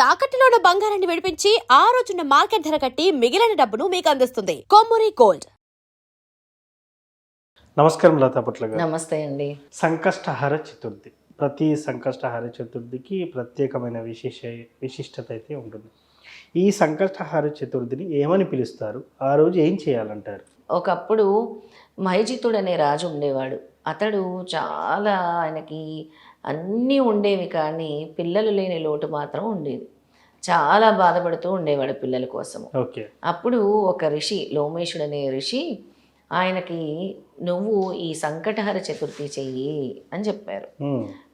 తాకట్టులో ఉన్న బంగారాన్ని విడిపించి ఆ రోజున్న మార్కెట్ ధర కట్టి మిగిలిన డబ్బును మీకు అందిస్తుంది కొమ్మూరి గోల్డ్. నమస్కారం లతాపట్ల గారు. నమస్తే అండి. సంకష్టహర చతుర్థి, ప్రతి సంకష్టహర చతుర్థికి ప్రత్యేకమైన విశిష్టత అయితే ఉంటుంది. ఈ సంకష్టహర చతుర్థిని ఏమని పిలుస్తారు? ఆ రోజు ఏం చేయాలంటారు? ఒకప్పుడు మహిజితుడు అనే రాజు ఉండేవాడు. అతడు చాలా ఆయనకి అన్నీ ఉండేవి, కానీ పిల్లలు లేని లోటు మాత్రం ఉండేది. చాలా బాధపడుతూ ఉండేవాడు పిల్లల కోసము. ఓకే. అప్పుడు ఒక ఋషి, లోమేశుడు అనే ఋషి ఆయనకి, నువ్వు ఈ సంకటహర చతుర్థి చెయ్యి అని చెప్పారు.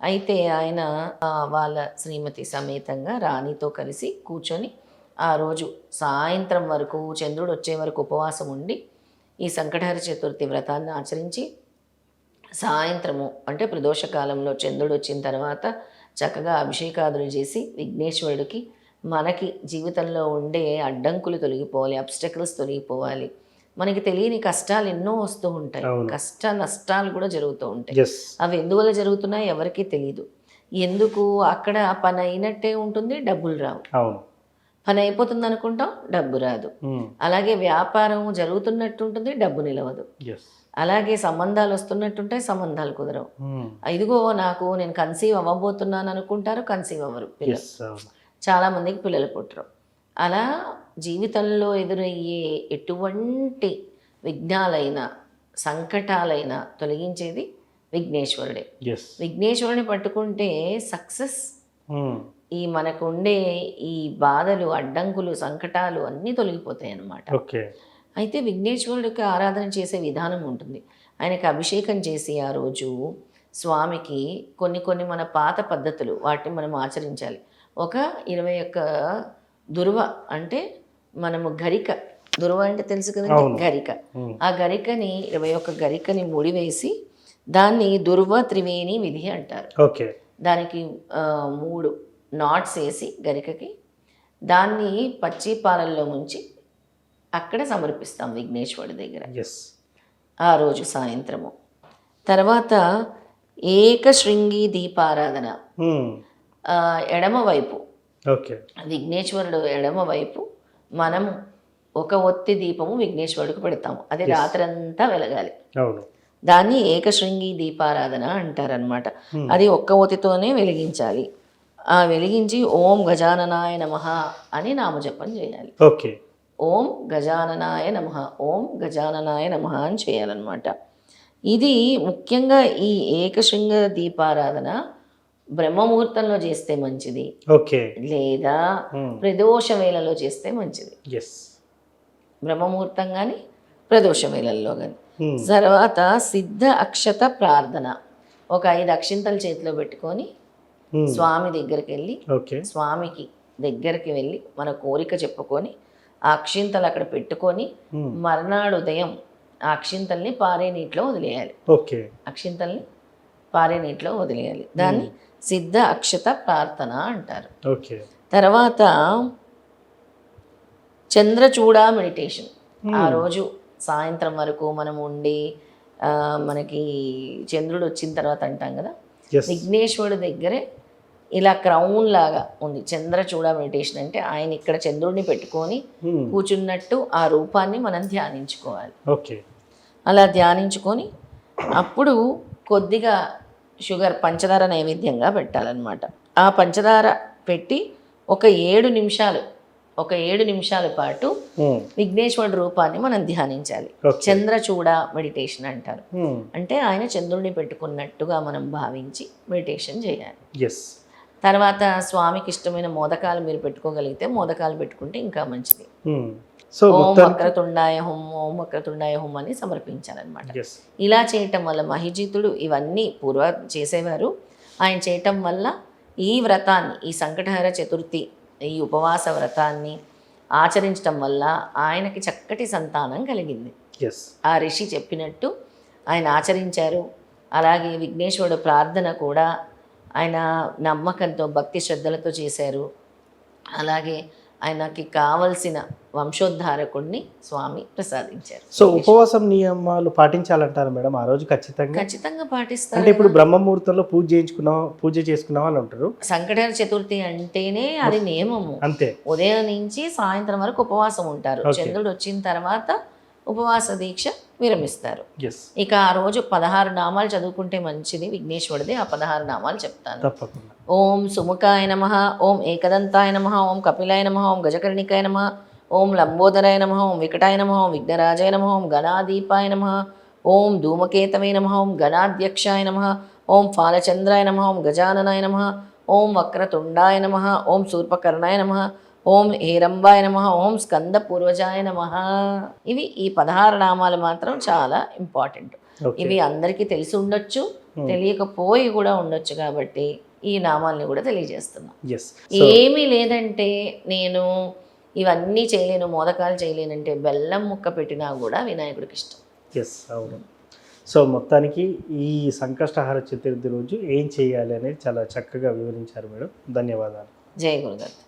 అయితే ఆయన వాళ్ళ శ్రీమతి సమేతంగా రాణితో కలిసి కూర్చొని ఆ రోజు సాయంత్రం వరకు, చంద్రుడు వచ్చే వరకు ఉపవాసం ఉండి ఈ సంకటహర చతుర్థి వ్రతాన్ని ఆచరించి, సాయంత్రము అంటే ప్రదోషకాలంలో చంద్రుడు వచ్చిన తర్వాత చక్కగా అభిషేకాదులు చేసి విఘ్నేశ్వరుడికి, మనకి జీవితంలో ఉండే అడ్డంకులు తొలగిపోవాలి, అబ్స్టకల్స్ తొలగిపోవాలి, మనకి తెలియని కష్టాలు ఎన్నో వస్తూ ఉంటాయి, కష్ట నష్టాలు కూడా జరుగుతూ ఉంటాయి. అవి ఎందువల్ల జరుగుతున్నాయి ఎవరికీ తెలియదు. ఎందుకు? అక్కడ పని అయినట్టే ఉంటుంది, డబ్బులు రావు. పని అయిపోతుంది అనుకుంటాం, డబ్బు రాదు. అలాగే వ్యాపారం జరుగుతున్నట్టు ఉంటుంది, డబ్బు నిలవదు. అలాగే సంబంధాలు వస్తున్నట్టుంటాయి, సంబంధాలు కుదరవు. ఇదిగో నేను కన్సీవ్ అవ్వబోతున్నాను అనుకుంటారు, కన్సీవ్ అవ్వరు పిల్లలు. చాలామందికి పిల్లలు పుట్టరు. అలా జీవితంలో ఎదురయ్యే ఎటువంటి విఘ్నాలైనా సంకటాలైనా తొలగించేది విఘ్నేశ్వరుడే. విఘ్నేశ్వరుని పట్టుకుంటే సక్సెస్, ఈ మనకు ఉండే ఈ బాధలు, అడ్డంకులు, సంకటాలు అన్నీ తొలగిపోతాయి అన్నమాట. అయితే విఘ్నేశ్వరుడికి ఆరాధన చేసే విధానం ఉంటుంది. ఆయనకి అభిషేకం చేసి ఆ రోజు స్వామికి కొన్ని మన పాత పద్ధతులు, వాటిని మనం ఆచరించాలి. ఒక 21 దుర్వ, అంటే మనము గరిక, దుర్వ అంటే తెలుసు కదండి, గరిక. ఆ గరికని 21 గరికని ముడివేసి దాన్ని దుర్వ త్రివేణి విధి అంటారు. దానికి 3 నాట్స్ వేసి గరికకి, దాన్ని పచ్చి పాలల్లో ముంచి అక్కడ సమర్పిస్తాం విఘ్నేశ్వరుడి దగ్గర ఆ రోజు సాయంత్రము. తర్వాత ఏకశృంగి దీపారాధన, ఎడమవైపు విఘ్నేశ్వరుడు ఎడమవైపు మనం ఒక ఒత్తి దీపము విఘ్నేశ్వరుడికి పెడతాము. అది రాత్రంతా వెలగాలి. దాన్ని ఏకశృంగి దీపారాధన అంటారనమాట. అది ఒక్క ఒత్తితోనే వెలిగించాలి. ఆ వెలిగించి ఓం గజాననాయ నమః అని నామజపం చేయాలి. ఓం గజాననాయ నమః, ఓం గజాననాయ నమః అని చేయాలన్నమాట. ఇది ముఖ్యంగా ఈ ఏకశృంగ దీపారాధన బ్రహ్మముహూర్తంలో చేస్తే మంచిది, లేదా ప్రదోష వేళలో చేస్తే మంచిది. బ్రహ్మముహూర్తం కానీ ప్రదోష వేళల్లో కానీ. తర్వాత సిద్ధ అక్షత ప్రార్థన, ఒక 5 అక్షింతలు చేతిలో పెట్టుకొని స్వామి దగ్గరికి వెళ్ళి, స్వామికి దగ్గరికి వెళ్ళి మన కోరిక చెప్పుకొని ఆ అక్షింతలు అక్కడ పెట్టుకొని మర్నాడు ఉదయం ఆ అక్షింతల్ని పారే నీటిలో వదిలేయాలి. అక్షింతల్ని పారే నీటిలో వదిలేయాలి. దాన్ని సిద్ధ అక్షత ప్రార్థన అంటారు. తర్వాత చంద్రచూడ మెడిటేషన్. ఆ రోజు సాయంత్రం వరకు మనం ఉండి, మనకి చంద్రుడు వచ్చిన తర్వాత అంటాం కదా, విఘ్నేశ్వరుడి దగ్గరే ఇలా క్రౌన్ లాగా ఉంది. చంద్రచూడ మెడిటేషన్ అంటే ఆయన ఇక్కడ చంద్రుడిని పెట్టుకొని కూర్చున్నట్టు ఆ రూపాన్ని మనం ధ్యానించుకోవాలి. అలా ధ్యానించుకొని అప్పుడు కొద్దిగా షుగర్, పంచదార నైవేద్యంగా పెట్టాలన్నమాట. ఆ పంచదార పెట్టి ఒక 7 నిమిషాల పాటు విఘ్నేశ్వరుడి రూపాన్ని మనం ధ్యానించాలి. చంద్రచూడ మెడిటేషన్ అంటారు. అంటే ఆయన చంద్రుడిని పెట్టుకున్నట్టుగా మనం భావించి మెడిటేషన్ చేయాలి. తర్వాత స్వామికి ఇష్టమైన మోదకాలు మీరు పెట్టుకోగలిగితే మోదకాలు పెట్టుకుంటే ఇంకా మంచిది. ఓం వక్రతుండాయ హోం, ఓం వక్రతుండాయ హోం అని సమర్పించాలన్నమాట. ఇలా చేయటం వల్ల మహిజితుడు ఇవన్నీ పూర్వ చేసేవారు. ఆయన చేయటం వల్ల ఈ వ్రతాన్ని, ఈ సంకటహర చతుర్థి, ఈ ఉపవాస వ్రతాన్ని ఆచరించటం వల్ల ఆయనకి చక్కటి సంతానం కలిగింది. ఆ ఋషి చెప్పినట్టు ఆయన ఆచరించారు. అలాగే విఘ్నేశ్వరుడు ప్రార్థన కూడా ఆయన నమ్మకంతో, భక్తి శ్రద్ధలతో చేశారు. అలాగే ఆయనకి కావలసిన వంశోద్ధారకుడిని స్వామి ప్రసాదించారు. సో ఉపవాసం నియమాలు పాటించాలంటారు మేడం ఆ రోజు ఖచ్చితంగా? ఖచ్చితంగా అంటే పాటిస్తారు. ఇప్పుడు బ్రహ్మముహూర్తంలో పూజ చేసుకున్న వాళ్ళు ఉంటారు సంకటహర చతుర్థి అంటేనే అది నియమము. అంతే. ఉదయం నుంచి సాయంత్రం వరకు ఉపవాసం ఉంటారు. Okay. చంద్రుడు వచ్చిన తర్వాత ఉపవాస దీక్ష విరమిస్తారు. ఎస్, ఇక ఆ రోజు 16 నామాలు చదువుకుంటే మంచిది విఘ్నేశ్వరుడిది. ఆ 16 నామాలు చెప్తాను. తప్పకుండా. ఓం సుముఖాయ నమః, ఓం ఏకదంతాయ నమః, ఓం కపిలాయ నమః, ఓం గజకర్ణికాయ నమః, ఓం లంబోదరాయ నమః, ఓం వికటాయ నమః, ఓం విఘ్నరాజాయ నమః, ఓం గణాదీపాయ నమః, ఓం ధూమకేతవే నమః, ఓం గణాధ్యక్షాయ నమః, ఓం ఫాలచంద్రాయ నమః, ఓం గజాననాయ నమః, ఓం వక్రతుండాయ నమః, ఓం శూర్పకర్ణాయ నమః, ఓం హేరంబాయ నమః, ఓం స్కంద పూర్వజాయ నమః. ఇవి ఈ 16 నామాలు మాత్రం చాలా ఇంపార్టెంట్. ఓకే. ఇవి అందరికీ తెలిసి ఉండొచ్చు, తెలియకపోయి కూడా ఉండొచ్చు, కాబట్టి ఈ నామాల్ని కూడా తెలియజేస్తున్నాం. ఎస్. ఏమీ లేదంటే నేను ఇవన్నీ చేయలేను, మోదకాలు చేయలేనంటే బెల్లం ముక్క పెట్టినా కూడా వినాయకుడికి ఇష్టం. ఎస్, అవును. సో మొత్తానికి ఈ సంకష్టహార చతుర్థి రోజు ఏం చేయాలి అనేది చాలా చక్కగా వివరించారు మేడం. ధన్యవాదాలు. జయ గురుదత్త.